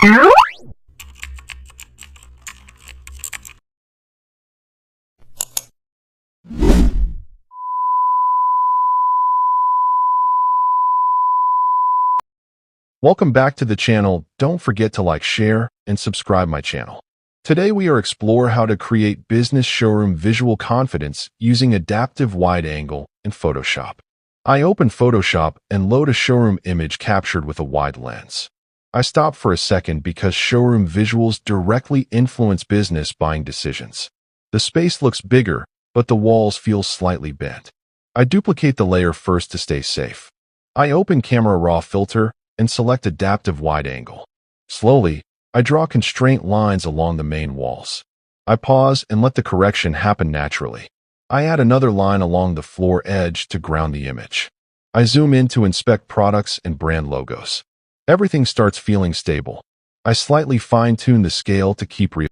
Welcome back to the channel. Don't forget to like, share, and subscribe my channel. Today we are explore how to create business showroom visual confidence using adaptive wide angle in Photoshop. I open Photoshop and load a showroom image captured with a wide lens. I stop for a second because showroom visuals directly influence business buying decisions. The space looks bigger, but the walls feel slightly bent. I duplicate the layer first to stay safe. I open Camera Raw filter and select adaptive wide angle. Slowly, I draw constraint lines along the main walls. I pause and let the correction happen naturally. I add another line along the floor edge to ground the image. I zoom in to inspect products and brand logos. Everything starts feeling stable. I slightly fine-tune the scale to keep real.